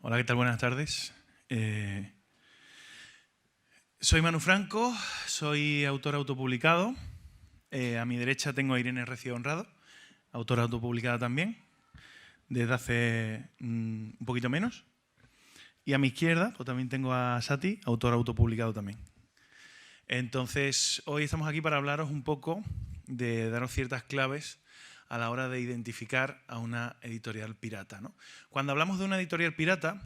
Hola, ¿qué tal? Buenas tardes. Soy Manu Franco, soy autor autopublicado. A mi derecha tengo a Irene Recio Honrado, autora autopublicada también, desde hace un poquito menos. Y a mi izquierda pues, también tengo a Sati, autor autopublicado también. Entonces, hoy estamos aquí para hablaros un poco de daros ciertas claves a la hora de identificar a una editorial pirata, ¿no? Cuando hablamos de una editorial pirata,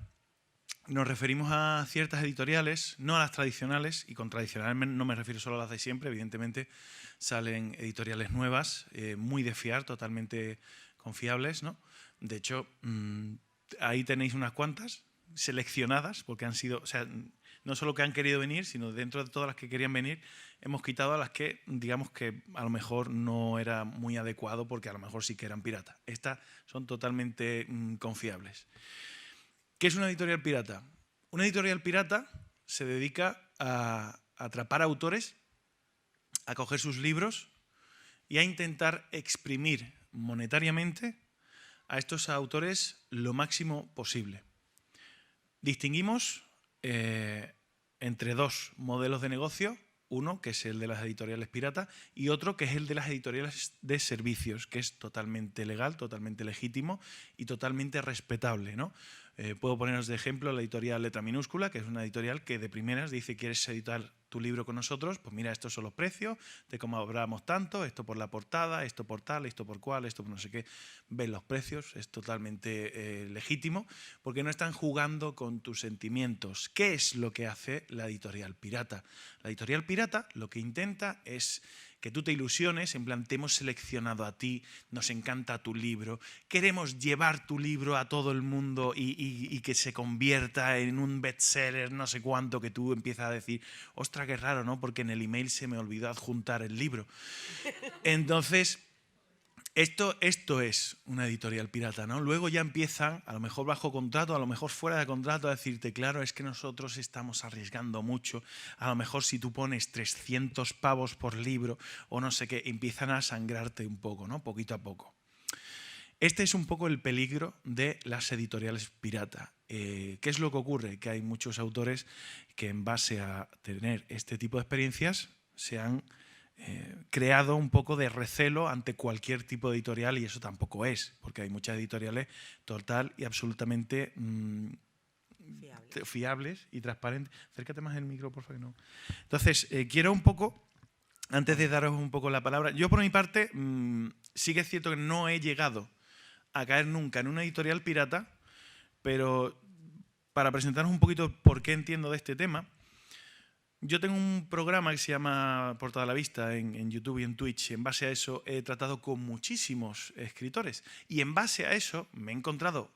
nos referimos a ciertas editoriales, no a las tradicionales, y con tradicionales no me refiero solo a las de siempre, evidentemente salen editoriales nuevas, muy de fiar, totalmente confiables, ¿no? De hecho, ahí tenéis unas cuantas seleccionadas, porque han sido, o sea, no solo que han querido venir, sino dentro de todas las que querían venir, hemos quitado a las que, digamos que a lo mejor no era muy adecuado, porque a lo mejor sí que eran piratas. Estas son totalmente confiables. ¿Qué es una editorial pirata? Una editorial pirata se dedica a atrapar autores, a coger sus libros y a intentar exprimir monetariamente a estos autores lo máximo posible. Distinguimos entre dos modelos de negocio, uno que es el de las editoriales piratas y otro que es el de las editoriales de servicios, que es totalmente legal, totalmente legítimo y totalmente respetable, ¿no? Puedo poneros de ejemplo la editorial Letra Minúscula, que es una editorial que de primeras dice: ¿quieres editar tu libro con nosotros? Pues mira, estos son los precios, te cobramos tanto, esto por la portada, esto por tal, esto por cual, esto por no sé qué. Ven los precios, es totalmente legítimo, porque no están jugando con tus sentimientos. ¿Qué es lo que hace la editorial pirata? La editorial pirata lo que intenta es que tú te ilusiones, en plan, te hemos seleccionado a ti, nos encanta tu libro, queremos llevar tu libro a todo el mundo y que se convierta en un bestseller, no sé cuánto, que tú empiezas a decir: ostras, qué raro, ¿no? Porque en el email se me olvidó adjuntar el libro. Entonces, esto es una editorial pirata, ¿no? Luego ya empiezan, a lo mejor bajo contrato, a lo mejor fuera de contrato, a decirte: claro, es que nosotros estamos arriesgando mucho, a lo mejor si tú pones 300 pavos por libro o no sé qué, empiezan a sangrarte un poco, ¿no? Poquito a poco. Este es un poco el peligro de las editoriales pirata. ¿Qué es lo que ocurre? Que hay muchos autores que, en base a tener este tipo de experiencias, se han creado un poco de recelo ante cualquier tipo de editorial, y eso tampoco es, porque hay muchas editoriales total y absolutamente fiables y transparentes. Acércate más el micro, por favor. No. Entonces, quiero un poco, antes de daros un poco la palabra, yo por mi parte sí que es cierto que no he llegado a caer nunca en una editorial pirata, pero para presentaros un poquito por qué entiendo de este tema, yo tengo un programa que se llama Portada a la Vista en YouTube y en Twitch. En base a eso he tratado con muchísimos escritores y en base a eso me he encontrado,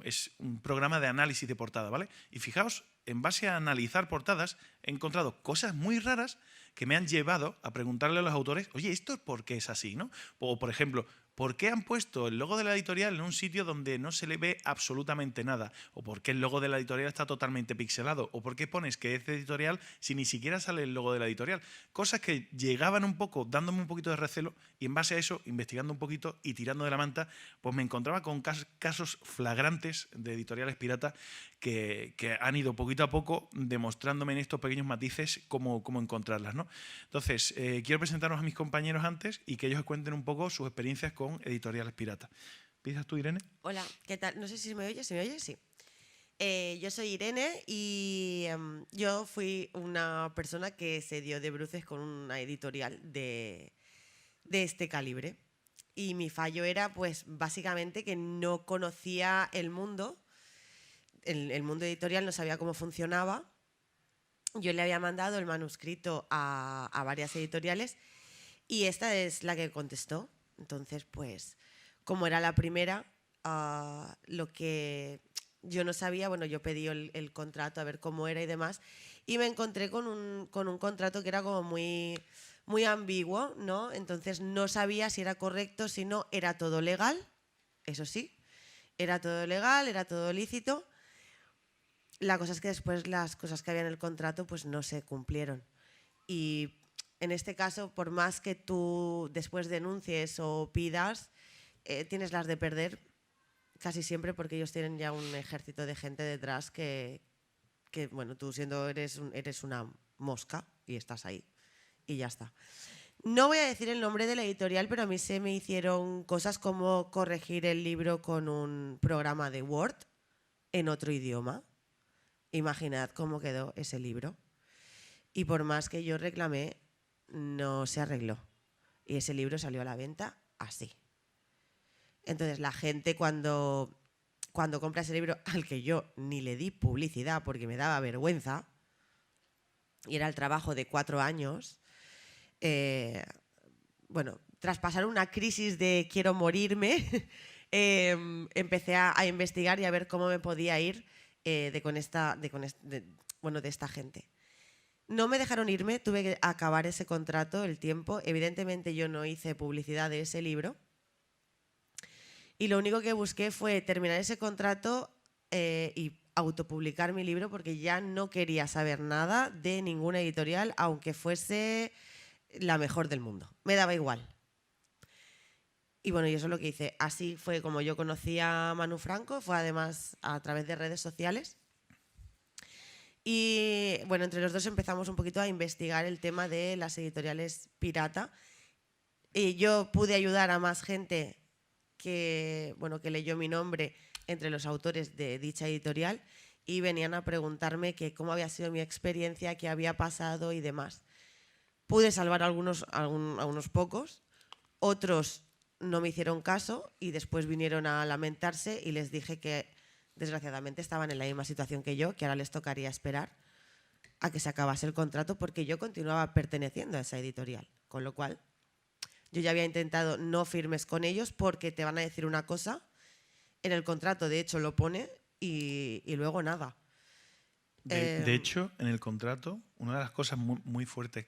es un programa de análisis de portada, ¿vale? Y fijaos, en base a analizar portadas he encontrado cosas muy raras que me han llevado a preguntarle a los autores: oye, ¿esto por qué es así, no? O, por ejemplo, ¿por qué han puesto el logo de la editorial en un sitio donde no se le ve absolutamente nada? ¿O por qué el logo de la editorial está totalmente pixelado? ¿O por qué pones que es editorial si ni siquiera sale el logo de la editorial? Cosas que llegaban un poco, dándome un poquito de recelo, y en base a eso, investigando un poquito y tirando de la manta, pues me encontraba con casos flagrantes de editoriales piratas que han ido poquito a poco demostrándome en estos pequeños matices cómo encontrarlas, ¿no? Entonces, quiero presentaros a mis compañeros antes y que ellos cuenten un poco sus experiencias con editoriales piratas. ¿Empiezas tú, Irene? Hola, ¿qué tal? No sé si me oyes, ¿se me oye? Sí. Yo soy Irene y yo fui una persona que se dio de bruces con una editorial de este calibre. Y mi fallo era, pues, básicamente que no conocía el mundo, el mundo editorial, no sabía cómo funcionaba. Yo le había mandado el manuscrito a varias editoriales y esta es la que contestó. Entonces, pues, como era la primera, lo que yo no sabía, bueno, yo pedí el contrato a ver cómo era y demás, y me encontré con un contrato que era como muy ambiguo, ¿no? Entonces no sabía si era correcto, si no, era todo legal, eso sí, era todo legal, era todo lícito. La cosa es que después las cosas que había en el contrato pues no se cumplieron. Y en este caso, por más que tú después denuncies o pidas, tienes las de perder casi siempre porque ellos tienen ya un ejército de gente detrás que bueno, tú eres una mosca y estás ahí y ya está. No voy a decir el nombre de la editorial, pero a mí se me hicieron cosas como corregir el libro con un programa de Word en otro idioma. Imaginad cómo quedó ese libro. Y por más que yo reclamé, no se arregló. Y ese libro salió a la venta así. Entonces la gente cuando compra ese libro, al que yo ni le di publicidad porque me daba vergüenza, y era el trabajo de 4 años, bueno, tras pasar una crisis de quiero morirme, empecé a investigar y a ver cómo me podía ir de esta gente. No me dejaron irme, tuve que acabar ese contrato, el tiempo. Evidentemente yo no hice publicidad de ese libro. Y lo único que busqué fue terminar ese contrato y autopublicar mi libro porque ya no quería saber nada de ninguna editorial, aunque fuese la mejor del mundo. Me daba igual. Y bueno, y eso es lo que hice. Así fue como yo conocí a Manu Franco, fue además a través de redes sociales. Y bueno, entre los dos empezamos un poquito a investigar el tema de las editoriales pirata. Y yo pude ayudar a más gente que leyó mi nombre entre los autores de dicha editorial y venían a preguntarme que cómo había sido mi experiencia, qué había pasado y demás. Pude salvar a unos pocos, otros no me hicieron caso y después vinieron a lamentarse y les dije que desgraciadamente estaban en la misma situación que yo, que ahora les tocaría esperar a que se acabase el contrato porque yo continuaba perteneciendo a esa editorial, con lo cual yo ya había intentado no firmes con ellos porque te van a decir una cosa, en el contrato de hecho lo pone y luego nada. De hecho, en el contrato, una de las cosas muy fuertes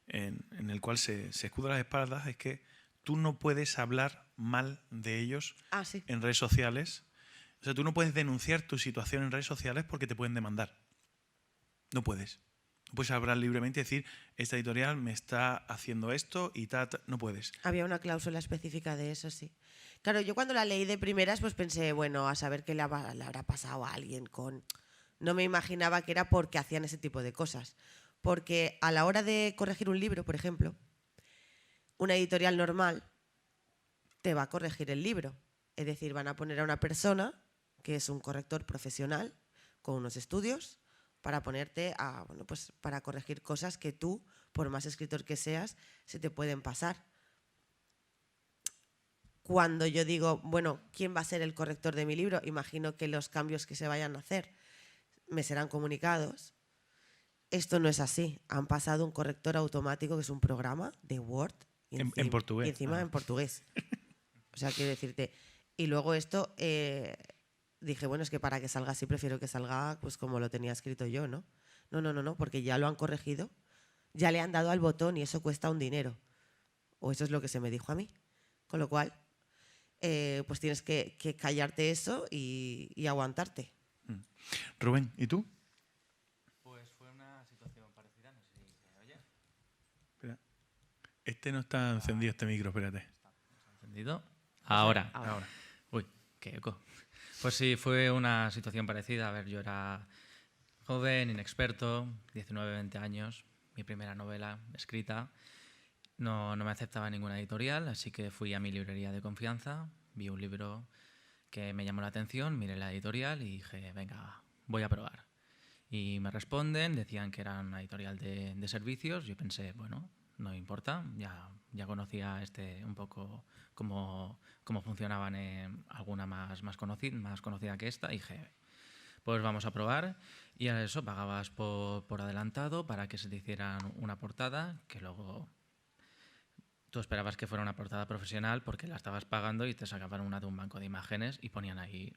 en el cual se escudan las espaldas es que tú no puedes hablar mal de ellos sí. en redes sociales. O sea, tú no puedes denunciar tu situación en redes sociales porque te pueden demandar. No puedes. No puedes hablar libremente y decir, esta editorial me está haciendo esto y tal. No puedes. Había una cláusula específica de eso, sí. Claro, yo cuando la leí de primeras pues pensé, bueno, a saber qué le habrá pasado a alguien con... No me imaginaba que era porque hacían ese tipo de cosas. Porque a la hora de corregir un libro, por ejemplo, una editorial normal te va a corregir el libro. Es decir, van a poner a una persona que es un corrector profesional con unos estudios para ponerte para corregir cosas que tú, por más escritor que seas, se te pueden pasar. Cuando yo digo, bueno, ¿quién va a ser el corrector de mi libro? Imagino que los cambios que se vayan a hacer me serán comunicados. Esto no es así. Han pasado un corrector automático, que es un programa de Word. En portugués. Y encima en portugués. O sea, quiero decirte. Y luego esto, dije, bueno, es que para que salga así prefiero que salga pues como lo tenía escrito yo, ¿no? No, porque ya lo han corregido. Ya le han dado al botón y eso cuesta un dinero. O eso es lo que se me dijo a mí. Con lo cual, pues tienes que callarte eso y aguantarte. Rubén, ¿y tú? Pues fue una situación parecida, no sé si se oye. Espera. Este no está encendido, este micro, espérate. ¿Está encendido? Ahora. Ahora. Uy, qué eco. Pues sí, fue una situación parecida. A ver, yo era joven, inexperto, 19, 20 años, mi primera novela escrita. No me aceptaba ninguna editorial, así que fui a mi librería de confianza, vi un libro que me llamó la atención, miré la editorial y dije, venga, voy a probar. Y me responden, decían que era una editorial de servicios. Yo pensé, bueno, no importa, ya conocía un poco cómo funcionaban alguna más conocida que esta. Y dije, pues vamos a probar. Y a eso pagabas por adelantado para que se te hicieran una portada que luego... Tú esperabas que fuera una portada profesional porque la estabas pagando y te sacaban una de un banco de imágenes y ponían ahí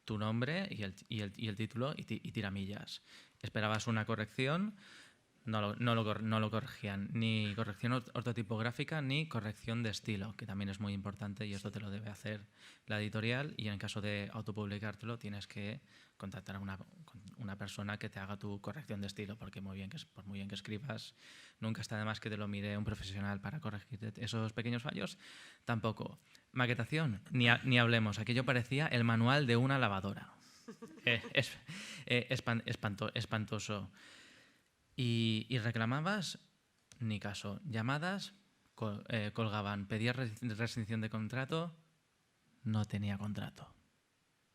tu nombre y el título y tiramillas. Esperabas una corrección, no lo corregían. Ni corrección ortotipográfica ni corrección de estilo, que también es muy importante y esto te lo debe hacer la editorial, y en caso de autopublicártelo tienes que contactar a una persona que te haga tu corrección de estilo, porque por muy bien que escribas, nunca está de más que te lo mire un profesional para corregir esos pequeños fallos. Tampoco. Maquetación, ni hablemos. Aquello parecía el manual de una lavadora. Espantoso. Y reclamabas, ni caso. Llamadas, colgaban. Pedías rescisión de contrato, no tenía contrato.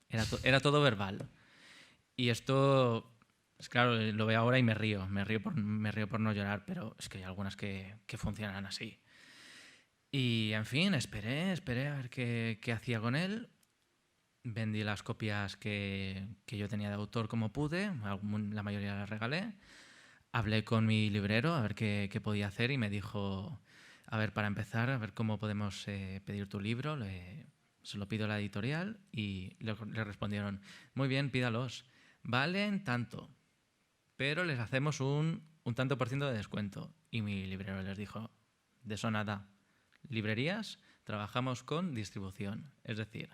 Era todo verbal. Y esto, claro, lo veo ahora y me río por no llorar, pero es que hay algunas que funcionan así. Y, en fin, esperé a ver qué hacía con él. Vendí las copias que yo tenía de autor como pude, la mayoría las regalé. Hablé con mi librero a ver qué podía hacer y me dijo, a ver, para empezar, a ver cómo podemos pedir tu libro. Se lo pido a la editorial y le respondieron, muy bien, pídalos. Valen tanto, pero les hacemos un tanto por ciento de descuento. Y mi librero les dijo, de eso nada. Librerías, trabajamos con distribución, es decir,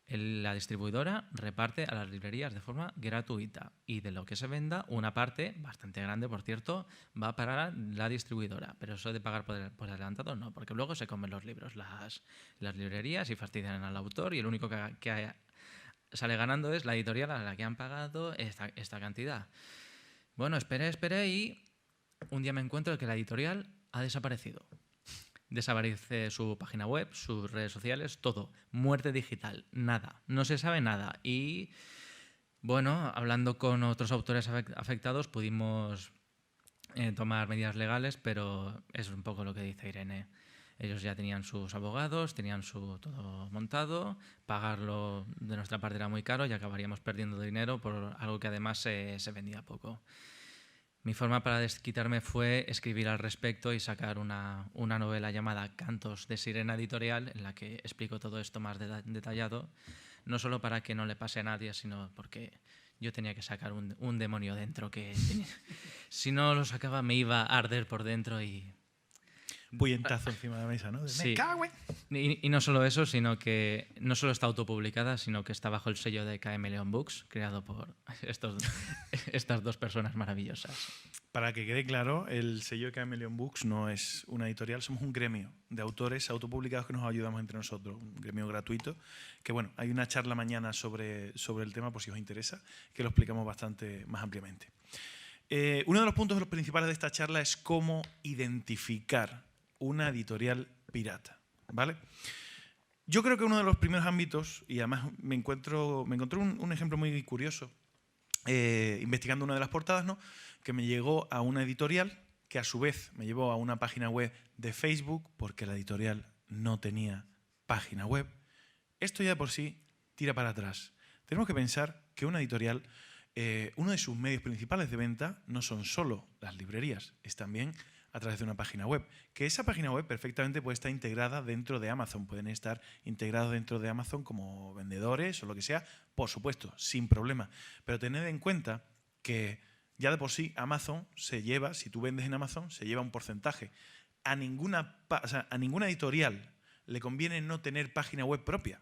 la distribuidora reparte a las librerías de forma gratuita y de lo que se venda, una parte, bastante grande por cierto, va para la distribuidora. Pero eso de pagar por adelantado no, porque luego se comen los libros las librerías y fastidian al autor, y el único que sale ganando es la editorial a la que han pagado esta cantidad. Bueno, esperé y un día me encuentro que la editorial ha desaparecido. Desaparece su página web, sus redes sociales, todo. Muerte digital, nada. No se sabe nada. Y, bueno, hablando con otros autores afectados, pudimos tomar medidas legales, pero es un poco lo que dice Irene. Ellos ya tenían sus abogados, tenían todo montado. Pagarlo de nuestra parte era muy caro y acabaríamos perdiendo dinero por algo que además se vendía poco. Mi forma para desquitarme fue escribir al respecto y sacar una novela llamada Cantos de Sirena Editorial, en la que explico todo esto más detallado, no solo para que no le pase a nadie, sino porque yo tenía que sacar un demonio dentro que si no lo sacaba me iba a arder por dentro y... Un puñetazo encima de la mesa, ¿no? Sí. ¡Me cago en! Y no solo eso, sino que no solo está autopublicada, sino que está bajo el sello de Chameleon Books, creado por estas dos personas maravillosas. Para que quede claro, el sello de Chameleon Books no es una editorial, somos un gremio de autores autopublicados que nos ayudamos entre nosotros, un gremio gratuito, que bueno, hay una charla mañana sobre el tema, por si os interesa, que lo explicamos bastante más ampliamente. Uno de los puntos principales de esta charla es cómo identificar una editorial pirata, ¿vale? Yo creo que uno de los primeros ámbitos, y además me encontré un ejemplo muy curioso, investigando una de las portadas, ¿no?, que me llegó a una editorial, que a su vez me llevó a una página web de Facebook, porque la editorial no tenía página web. Esto ya de por sí tira para atrás. Tenemos que pensar que una editorial, uno de sus medios principales de venta no son solo las librerías, es también a través de una página web, que esa página web perfectamente puede estar integrada dentro de Amazon, pueden estar integrados dentro de Amazon como vendedores o lo que sea, por supuesto, sin problema. Pero tened en cuenta que ya de por sí Amazon se lleva, si tú vendes en Amazon, se lleva un porcentaje. A ninguna editorial le conviene no tener página web propia.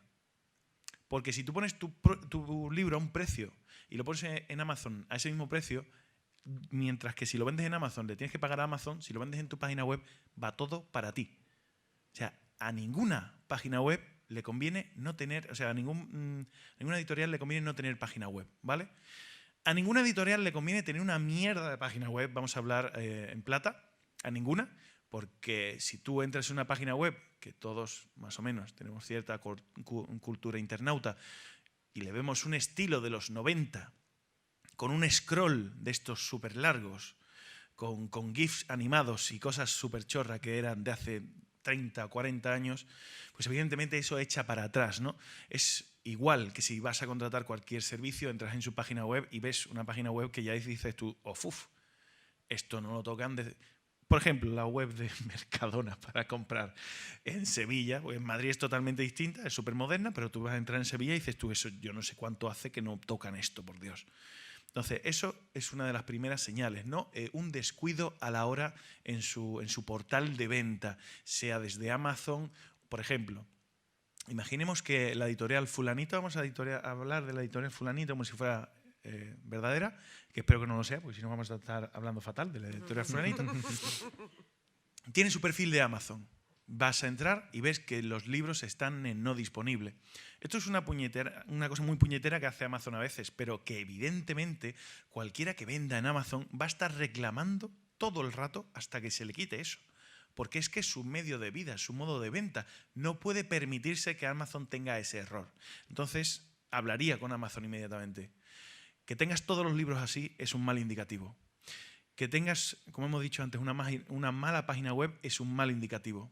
Porque si tú pones tu libro a un precio y lo pones en Amazon a ese mismo precio, mientras que si lo vendes en Amazon le tienes que pagar a Amazon, si lo vendes en tu página web va todo para ti. O sea, a ninguna página web le conviene no tener, o sea, a ninguna editorial le conviene no tener página web, ¿vale? A ninguna editorial le conviene tener una mierda de página web, vamos a hablar en plata, a ninguna, porque si tú entras en una página web, que todos más o menos tenemos cierta cultura internauta, y le vemos un estilo de los 90, con un scroll de estos súper largos, con GIFs animados y cosas súper chorra que eran de hace 30 o 40 años, pues evidentemente eso echa para atrás, ¿no? Es igual que si vas a contratar cualquier servicio, entras en su página web y ves una página web que ya dices tú, esto no lo tocan. Por ejemplo, la web de Mercadona para comprar en Sevilla, pues en Madrid es totalmente distinta, es súper moderna, pero tú vas a entrar en Sevilla y dices tú, eso yo no sé cuánto hace que no tocan esto, por Dios. Entonces, eso es una de las primeras señales, ¿no? Un descuido a la hora en su portal de venta, sea desde Amazon, por ejemplo. Imaginemos que la editorial fulanito, vamos a hablar de la editorial fulanito como si fuera verdadera, que espero que no lo sea, porque si no vamos a estar hablando fatal de la editorial fulanito. Tiene su perfil de Amazon. Vas a entrar y ves que los libros están en no disponible. Esto es una cosa muy puñetera que hace Amazon a veces, pero que evidentemente cualquiera que venda en Amazon va a estar reclamando todo el rato hasta que se le quite eso. Porque es que es su medio de vida, su modo de venta. No puede permitirse que Amazon tenga ese error. Entonces, hablaría con Amazon inmediatamente. Que tengas todos los libros así es un mal indicativo. Que tengas, como hemos dicho antes, una mala página web es un mal indicativo.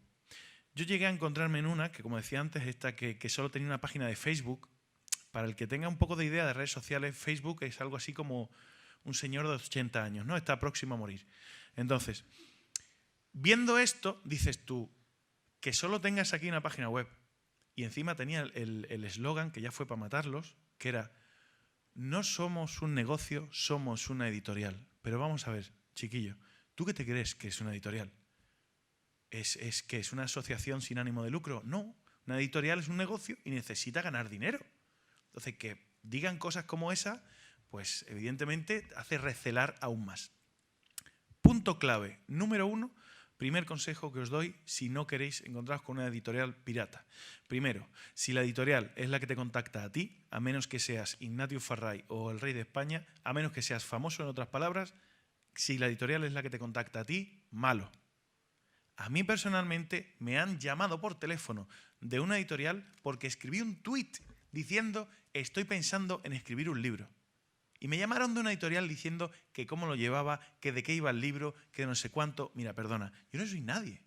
Yo llegué a encontrarme en una, que como decía antes, que solo tenía una página de Facebook. Para el que tenga un poco de idea de redes sociales, Facebook es algo así como un señor de 80 años, ¿no? Está próximo a morir. Entonces, viendo esto, dices tú, que solo tengas aquí una página web. Y encima tenía el eslogan, que ya fue para matarlos, que era: no somos un negocio, somos una editorial. Pero vamos a ver, chiquillo, ¿tú qué te crees que es una editorial? ¿Es que es una asociación sin ánimo de lucro? No, una editorial es un negocio y necesita ganar dinero. Entonces, que digan cosas como esa, pues evidentemente hace recelar aún más. Punto clave, número 1, primer consejo que os doy si no queréis encontraros con una editorial pirata. Primero, si la editorial es la que te contacta a ti, a menos que seas Ignatius Farray o el Rey de España, a menos que seas famoso, en otras palabras, si la editorial es la que te contacta a ti, malo. A mí personalmente me han llamado por teléfono de una editorial porque escribí un tuit diciendo: estoy pensando en escribir un libro. Y me llamaron de una editorial diciendo que cómo lo llevaba, que de qué iba el libro, que no sé cuánto. Mira, perdona, yo no soy nadie.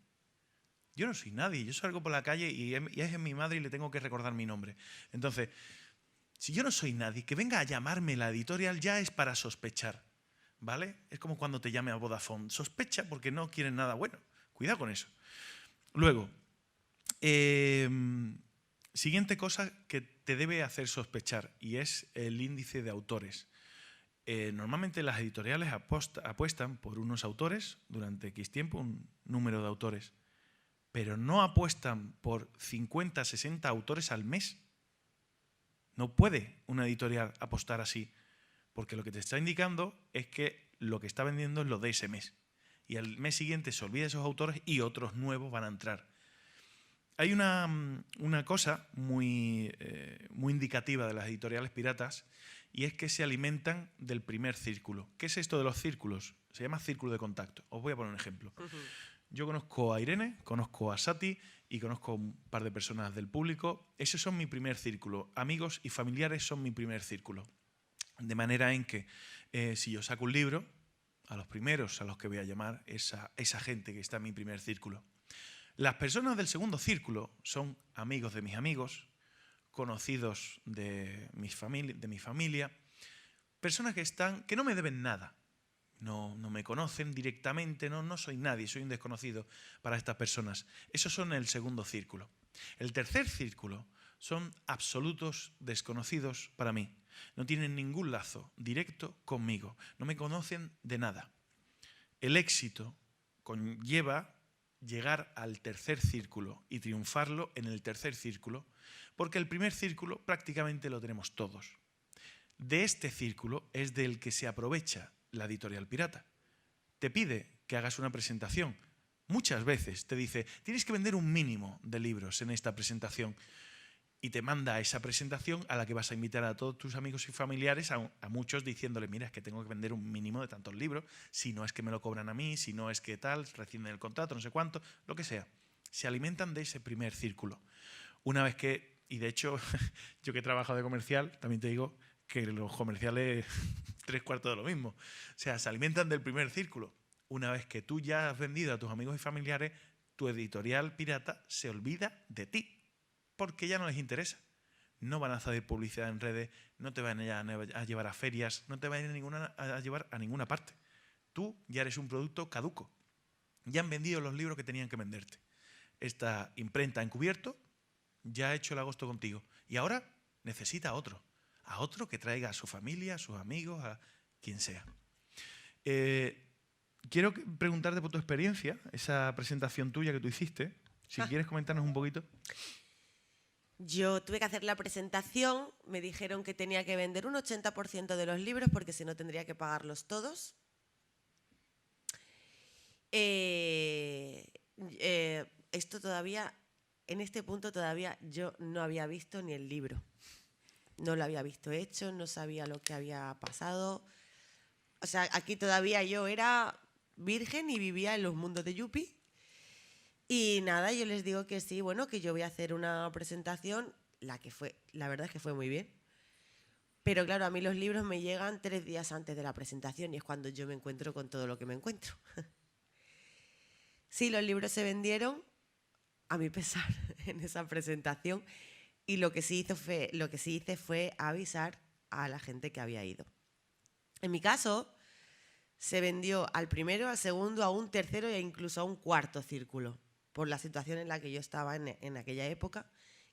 Yo no soy nadie. Yo salgo por la calle y es mi madre y le tengo que recordar mi nombre. Entonces, si yo no soy nadie, que venga a llamarme la editorial ya es para sospechar, ¿vale? Es como cuando te llame a Vodafone. Sospecha porque no quieren nada bueno. Cuidado con eso. Luego, siguiente cosa que te debe hacer sospechar, y es el índice de autores. Normalmente las editoriales apuestan por unos autores durante X tiempo, un número de autores, pero no apuestan por 50, 60 autores al mes. No puede una editorial apostar así, porque lo que te está indicando es que lo que está vendiendo es lo de ese mes. Y al mes siguiente se olvida de esos autores y otros nuevos van a entrar. Hay una cosa muy indicativa de las editoriales piratas, y es que se alimentan del primer círculo. ¿Qué es esto de los círculos? Se llama círculo de contacto. Os voy a poner un ejemplo. Yo conozco a Irene, conozco a Sati y conozco a un par de personas del público. Esos son mi primer círculo. Amigos y familiares son mi primer círculo. De manera en que si yo saco un libro, a los primeros a los que voy a llamar es a esa gente que está en mi primer círculo. Las personas del segundo círculo son amigos de mis amigos, conocidos de mi familia, personas que no me deben nada, no me conocen directamente, no soy nadie, soy un desconocido para estas personas. Esos son el segundo círculo. El tercer círculo son absolutos desconocidos para mí. No tienen ningún lazo directo conmigo, no me conocen de nada. El éxito conlleva llegar al tercer círculo y triunfarlo en el tercer círculo, porque el primer círculo prácticamente lo tenemos todos. De este círculo es del que se aprovecha la editorial pirata. Te pide que hagas una presentación. Muchas veces te dice: tienes que vender un mínimo de libros en esta presentación. Y te manda a esa presentación a la que vas a invitar a todos tus amigos y familiares, a muchos diciéndole: mira, es que tengo que vender un mínimo de tantos libros, si no es que me lo cobran a mí, si no es que tal, rescinden el contrato, no sé cuánto, lo que sea. Se alimentan de ese primer círculo. Una vez que, y de hecho, yo que he trabajado de comercial, también te digo que los comerciales 3/4 de lo mismo. O sea, se alimentan del primer círculo. Una vez que tú ya has vendido a tus amigos y familiares, tu editorial pirata se olvida de ti. Porque ya no les interesa. No van a hacer publicidad en redes, no te van a llevar a ferias, no te van a llevar a ninguna parte. Tú ya eres un producto caduco. Ya han vendido los libros que tenían que venderte. Esta imprenta encubierto ya ha hecho el agosto contigo. Y ahora necesita a otro que traiga a su familia, a sus amigos, quien sea. Quiero preguntarte por tu experiencia, esa presentación tuya que tú hiciste. Si quieres comentarnos un poquito. Yo tuve que hacer la presentación, me dijeron que tenía que vender un 80% de los libros porque si no tendría que pagarlos todos. Esto todavía, en este punto todavía yo no había visto ni el libro. No lo había visto hecho, no sabía lo que había pasado. O sea, aquí todavía yo era virgen y vivía en los mundos de Yuppie. Y nada, yo les digo que sí, bueno, que yo voy a hacer una presentación, la verdad es que fue muy bien. Pero claro, a mí los libros me llegan 3 días antes de la presentación y es cuando yo me encuentro con todo lo que me encuentro. Sí, los libros se vendieron, a mi pesar, en esa presentación. Y lo que sí hice fue avisar a la gente que había ido. En mi caso, se vendió al primero, al segundo, a un tercero e incluso a un cuarto círculo, por la situación en la que yo estaba en aquella época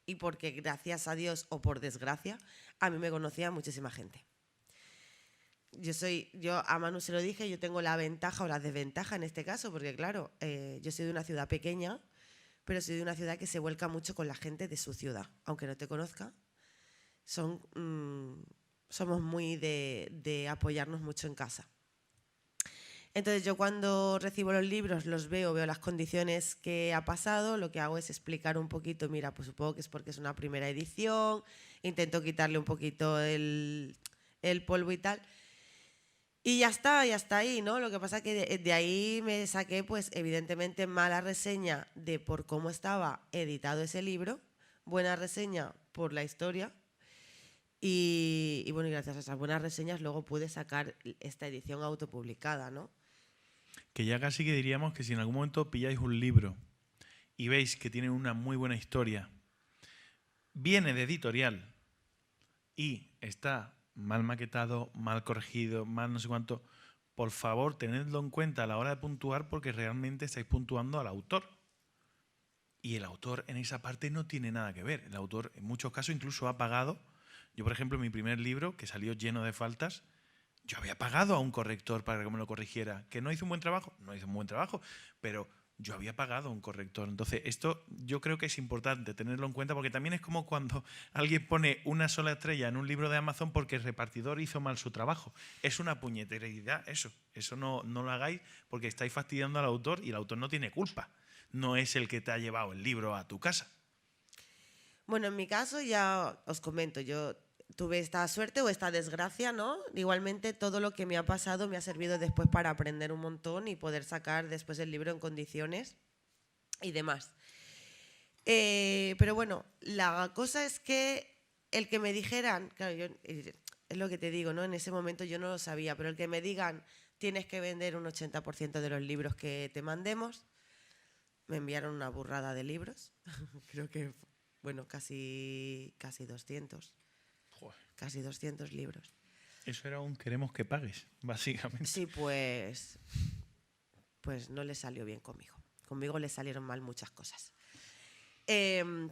y porque, gracias a Dios o por desgracia, a mí me conocía muchísima gente. Yo a Manu se lo dije, yo tengo la ventaja o la desventaja en este caso, porque claro, yo soy de una ciudad pequeña, pero soy de una ciudad que se vuelca mucho con la gente de su ciudad. Aunque no te conozca, somos muy de apoyarnos mucho en casa. Entonces yo cuando recibo los libros los veo las condiciones que ha pasado, lo que hago es explicar un poquito, mira, pues supongo que es porque es una primera edición, intento quitarle un poquito el polvo y tal. Y ya está ahí, ¿no? Lo que pasa es que de ahí me saqué, pues, evidentemente, mala reseña de por cómo estaba editado ese libro, buena reseña por la historia, y bueno, y gracias a esas buenas reseñas luego pude sacar esta edición autopublicada, ¿no? Que ya casi que diríamos que si en algún momento pilláis un libro y veis que tiene una muy buena historia, viene de editorial y está mal maquetado, mal corregido, mal no sé cuánto, por favor, tenedlo en cuenta a la hora de puntuar porque realmente estáis puntuando al autor. Y el autor en esa parte no tiene nada que ver. El autor en muchos casos incluso ha pagado. Yo, por ejemplo, mi primer libro, que salió lleno de faltas, yo había pagado a un corrector para que me lo corrigiera. ¿Que no hizo un buen trabajo? No hizo un buen trabajo, pero yo había pagado a un corrector. Entonces, esto yo creo que es importante tenerlo en cuenta porque también es como cuando alguien pone una sola estrella en un libro de Amazon porque el repartidor hizo mal su trabajo. Es una puñetería eso. Eso no lo hagáis porque estáis fastidiando al autor y el autor no tiene culpa. No es el que te ha llevado el libro a tu casa. Bueno, en mi caso ya os comento, yo tuve esta suerte o esta desgracia, ¿no? Igualmente todo lo que me ha pasado me ha servido después para aprender un montón y poder sacar después el libro en condiciones y demás. Pero bueno, la cosa es que el que me dijeran, claro, es lo que te digo, ¿no? En ese momento yo no lo sabía, pero el que me digan tienes que vender un 80% de los libros que te mandemos, me enviaron una burrada de libros, creo que, bueno, casi 200. Joder. Casi 200 libros. Eso era un queremos que pagues, básicamente. Sí, pues no le salió bien conmigo. Conmigo le salieron mal muchas cosas.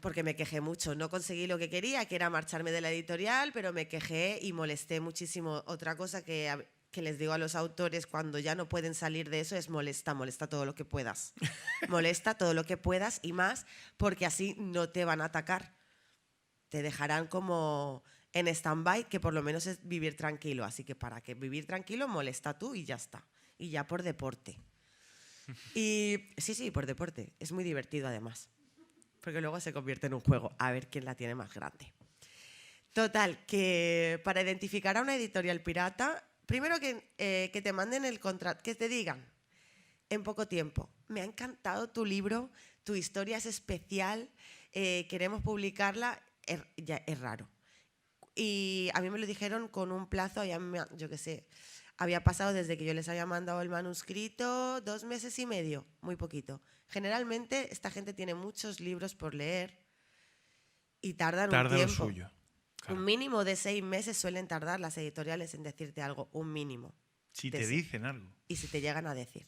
Porque me quejé mucho. No conseguí lo que quería, que era marcharme de la editorial, pero me quejé y molesté muchísimo. Otra cosa que les digo a los autores cuando ya no pueden salir de eso es molesta todo lo que puedas. Molesta todo lo que puedas y más, porque así no te van a atacar. Te dejarán como en stand-by, que por lo menos es vivir tranquilo. Así que para que vivir tranquilo, molesta tú y ya está. Y ya por deporte. Y sí, por deporte. Es muy divertido además. Porque luego se convierte en un juego. A ver quién la tiene más grande. Total, que para identificar a una editorial pirata, primero que te manden el contrato, que te digan en poco tiempo, me ha encantado tu libro, tu historia es especial, queremos publicarla, ya es raro. Y a mí me lo dijeron con un plazo, yo qué sé, había pasado desde que yo les había mandado el manuscrito 2 meses y medio, muy poquito. Generalmente esta gente tiene muchos libros por leer y tardan un tiempo. Lo suyo. Claro. Un mínimo de 6 meses suelen tardar las editoriales en decirte algo, un mínimo. Si te dicen algo. Y si te llegan a decir.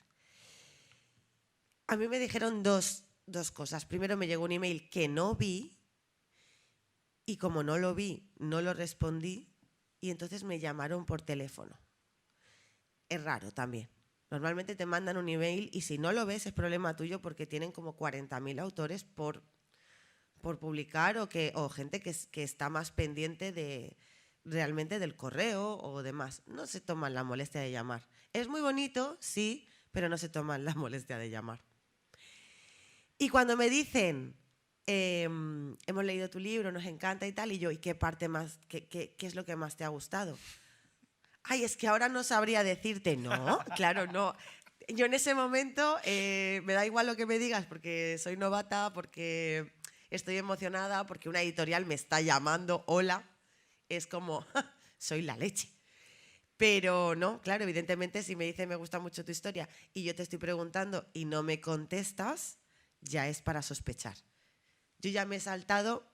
A mí me dijeron dos cosas. Primero me llegó un email que no vi. Y como no lo vi, no lo respondí y entonces me llamaron por teléfono. es raro también. Normalmente te mandan un email y si no lo ves es problema tuyo porque tienen como 40.000 autores por publicar o gente que está más pendiente de realmente del correo o demás. No se toman la molestia de llamar. Es muy bonito, sí, pero no se toman la molestia de llamar. Y cuando me dicen, hemos leído tu libro, nos encanta y tal, y yo, ¿y qué parte más, qué es lo que más te ha gustado? Ay, es que ahora no sabría decirte, no, claro, no. Yo en ese momento me da igual lo que me digas porque soy novata, porque estoy emocionada, porque una editorial me está llamando, hola, es como, soy la leche. Pero no, claro, evidentemente si me dice me gusta mucho tu historia y yo te estoy preguntando y no me contestas, ya es para sospechar. Yo ya me he saltado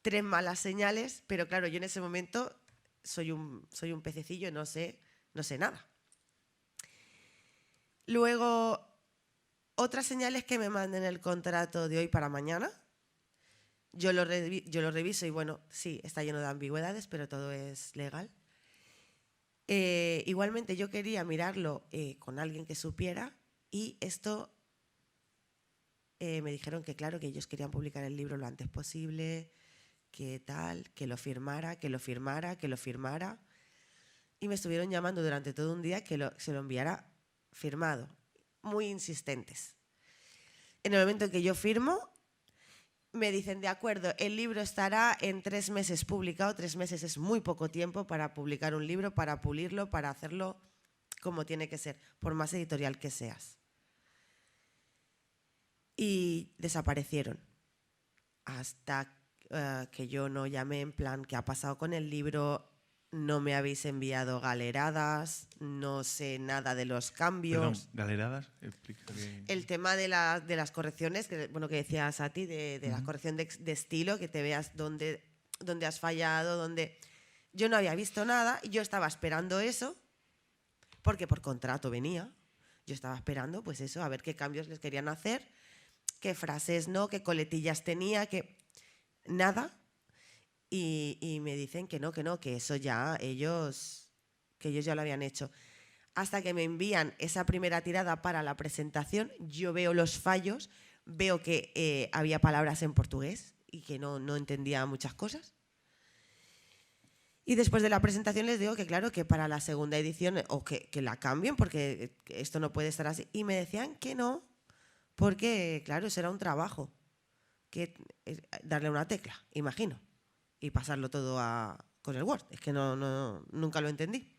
3 malas señales, pero claro, yo en ese momento soy un pececillo, no sé nada. Luego, otras señales que me manden el contrato de hoy para mañana. Yo lo reviso y bueno, sí, está lleno de ambigüedades, pero todo es legal. Igualmente yo quería mirarlo con alguien que supiera y esto me dijeron que claro, que ellos querían publicar el libro lo antes posible, que tal, que lo firmara. Y me estuvieron llamando durante todo un día que se lo enviara firmado, muy insistentes. En el momento en que yo firmo, me dicen, de acuerdo, el libro estará en 3 meses publicado. 3 meses es muy poco tiempo para publicar un libro, para pulirlo, para hacerlo como tiene que ser, por más editorial que seas. Y desaparecieron. Hasta que yo no llamé en plan, ¿qué ha pasado con el libro? No me habéis enviado galeradas, no sé nada de los cambios. Perdón, galeradas, explica que... El tema de las correcciones, que decía Sati, de la corrección de estilo, que te veas dónde has fallado, dónde... Yo no había visto nada y yo estaba esperando eso, porque por contrato venía. Yo estaba esperando, pues eso, a ver qué cambios les querían hacer, qué frases no, qué coletillas tenía, nada. Y me dicen que no, que eso ya ellos ya lo habían hecho. Hasta que me envían esa primera tirada para la presentación, yo veo los fallos, veo que había palabras en portugués y que no entendía muchas cosas. Y después de la presentación les digo que claro, que para la segunda edición o que la cambien porque esto no puede estar así. Y me decían que no, porque claro, eso era un trabajo, que darle una tecla, imagino, y pasarlo todo con el Word. Es que nunca lo entendí.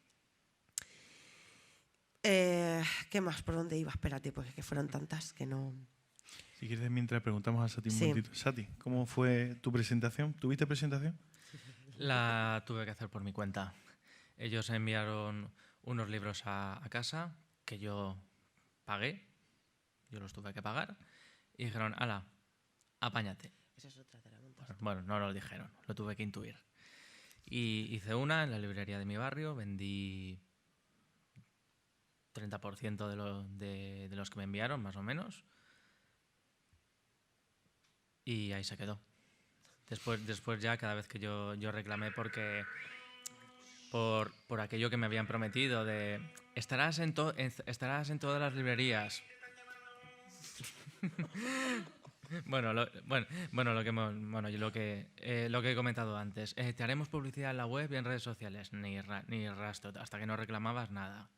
¿Qué más? ¿Por dónde iba? Espérate, porque es que fueron tantas que no... Si quieres, mientras preguntamos a Sati un Sí. momentito. Sati, ¿cómo fue tu presentación? ¿Tuviste presentación? La tuve que hacer por mi cuenta. Ellos enviaron unos libros a casa que yo pagué, yo los tuve que pagar, y dijeron, ala, apáñate. Esa es otra, te la montas. Bueno, no lo dijeron, lo tuve que intuir. Y hice una en la librería de mi barrio, vendí 30% de los que me enviaron, más o menos, y ahí se quedó. Después ya, cada vez que yo reclamé por aquello que me habían prometido de estarás en todas las librerías. Lo que he comentado antes. Te haremos publicidad en la web y en redes sociales. Ni rastro, hasta que no reclamabas nada.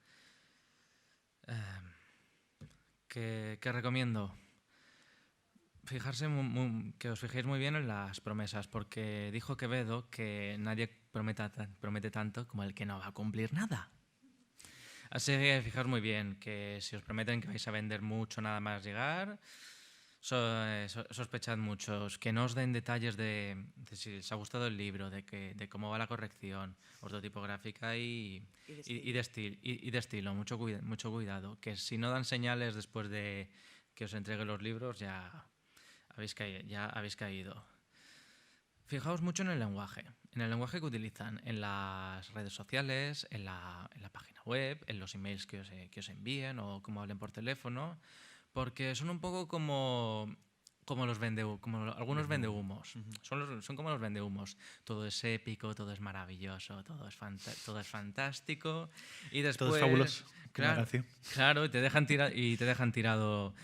¿Qué recomiendo? Que os fijéis muy bien en las promesas, porque dijo Quevedo que nadie promete tanto como el que no va a cumplir nada. Así que fijaos muy bien que si os prometen que vais a vender mucho nada más llegar, sospechad muchos, que no os den detalles de si os ha gustado el libro, de cómo va la corrección ortotipográfica y de estilo. Mucho cuidado, que si no dan señales después de que os entregue los libros, ya habéis caído. Fijaos mucho en el lenguaje que utilizan en las redes sociales, en la página web, en los emails que os envíen o cómo hablen por teléfono, porque son un poco como como los algunos vendehumos. Son como los vendehumos. Todo es épico, todo es maravilloso, todo es fantástico. Y después, Todo es fabuloso. Como la Claro, canción. claro, y te dejan tirado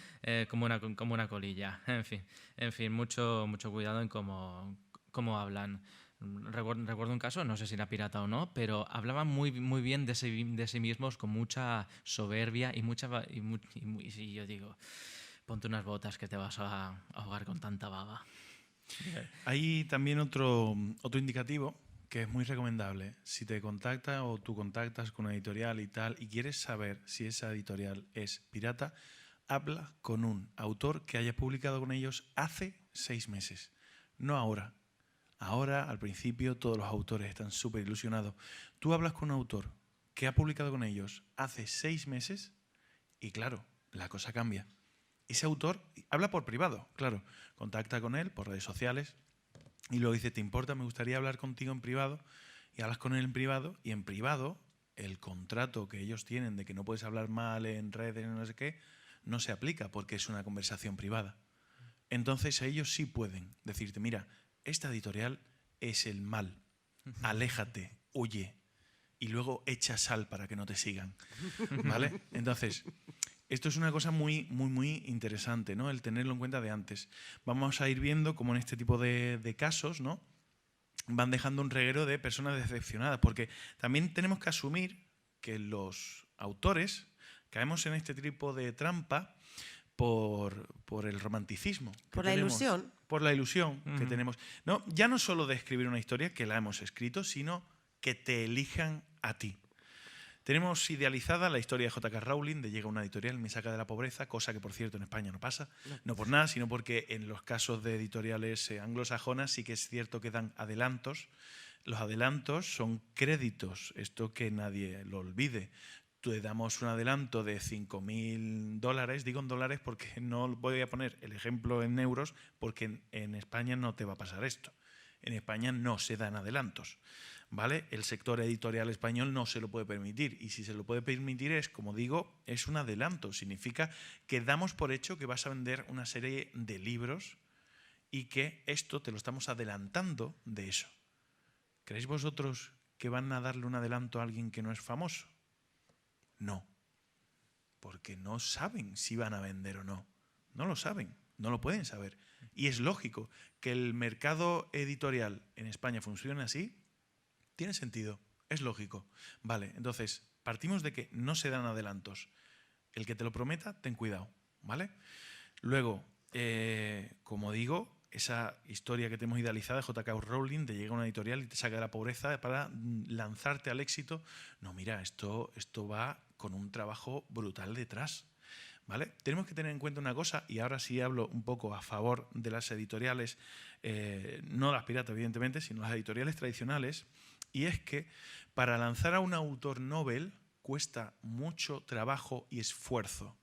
como una colilla. En fin, mucho cuidado en cómo hablan. Recuerdo un caso, no sé si era pirata o no, pero hablaban muy bien de sí mismos con mucha soberbia y yo digo, ponte unas botas que te vas a ahogar con tanta baba. Hay también otro indicativo que es muy recomendable. Si te contacta o tú contactas con una editorial y tal y quieres saber si esa editorial es pirata, habla con un autor que haya publicado con ellos hace 6 meses, no ahora. Ahora, al principio, todos los autores están súper ilusionados. Tú hablas con un autor que ha publicado con ellos hace 6 meses y claro, la cosa cambia. Ese autor habla por privado, claro, contacta con él por redes sociales y luego dice, ¿te importa? Me gustaría hablar contigo en privado. Y hablas con él en privado y en privado el contrato que ellos tienen de que no puedes hablar mal en redes, no sé qué, no se aplica porque es una conversación privada. Entonces ellos sí pueden decirte, mira, esta editorial es el mal, aléjate, huye y luego echa sal para que no te sigan, ¿vale? Entonces, esto es una cosa muy interesante, ¿no? El tenerlo en cuenta de antes. Vamos a ir viendo cómo en este tipo de casos, ¿no? Van dejando un reguero de personas decepcionadas, porque también tenemos que asumir que los autores caemos en este tipo de trampa por el romanticismo. Por la ilusión. Por la ilusión que tenemos. No, ya no solo de escribir una historia, que la hemos escrito, sino que te elijan a ti. Tenemos idealizada la historia de J.K. Rowling, de llega a una editorial y me saca de la pobreza, cosa que por cierto en España no pasa, no por nada, sino porque en los casos de editoriales anglosajonas sí que es cierto que dan adelantos. Los adelantos son créditos, esto que nadie lo olvide. Te damos un adelanto de $5.000, digo en dólares porque no voy a poner el ejemplo en euros, porque en España no te va a pasar esto. En España no se dan adelantos, ¿vale? El sector editorial español no se lo puede permitir y si se lo puede permitir es, como digo, es un adelanto. Significa que damos por hecho que vas a vender una serie de libros y que esto te lo estamos adelantando de eso. ¿Creéis vosotros que van a darle un adelanto a alguien que no es famoso? No, porque no saben si van a vender o no. No lo saben, no lo pueden saber. Y es lógico que el mercado editorial en España funcione así. Tiene sentido, es lógico. Vale, entonces, partimos de que no se dan adelantos. El que te lo prometa, ten cuidado, ¿vale? Luego, como digo, esa historia que tenemos idealizada de J.K. Rowling, de llegar a una editorial y te saca de la pobreza para lanzarte al éxito. No, mira, esto va con un trabajo brutal detrás, ¿vale? Tenemos que tener en cuenta una cosa, y ahora sí hablo un poco a favor de las editoriales, no las piratas evidentemente, sino las editoriales tradicionales, y es que para lanzar a un autor novel cuesta mucho trabajo y esfuerzo.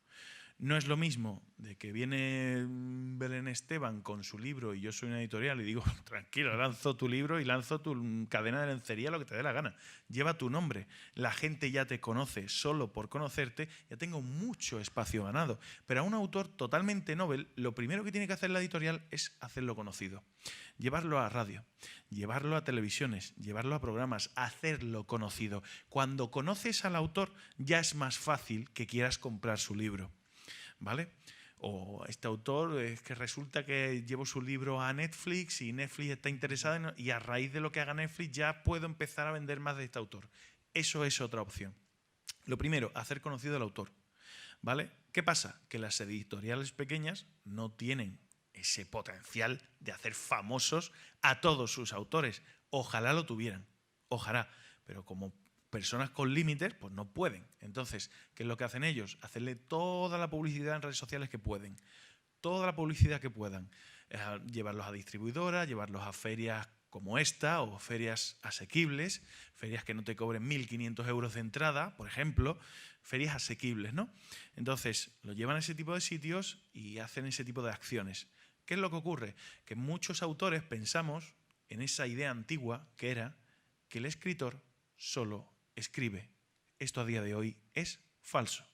No es lo mismo de que viene Belén Esteban con su libro y yo soy una editorial y digo, tranquilo, lanzo tu libro y lanzo tu cadena de lencería, lo que te dé la gana. Lleva tu nombre. La gente ya te conoce solo por conocerte, ya tengo mucho espacio ganado. Pero a un autor totalmente novel, lo primero que tiene que hacer la editorial es hacerlo conocido. Llevarlo a radio, llevarlo a televisiones, llevarlo a programas, hacerlo conocido. Cuando conoces al autor ya es más fácil que quieras comprar su libro. ¿Vale? O este autor es que resulta que llevo su libro a Netflix y Netflix está interesada y a raíz de lo que haga Netflix ya puedo empezar a vender más de este autor. Eso es otra opción. Lo primero, hacer conocido al autor, ¿vale? ¿Qué pasa? Que las editoriales pequeñas no tienen ese potencial de hacer famosos a todos sus autores. Ojalá lo tuvieran, ojalá, pero como personas con límites, pues no pueden. Entonces, ¿qué es lo que hacen ellos? Hacerle toda la publicidad en redes sociales que pueden. Toda la publicidad que puedan. Llevarlos a distribuidoras, llevarlos a ferias como esta o ferias asequibles, ferias que no te cobren 1.500 euros de entrada, por ejemplo, ferias asequibles, ¿no? Entonces, lo llevan a ese tipo de sitios y hacen ese tipo de acciones. ¿Qué es lo que ocurre? Que muchos autores pensamos en esa idea antigua que era que el escritor solo escribe. Esto a día de hoy es falso.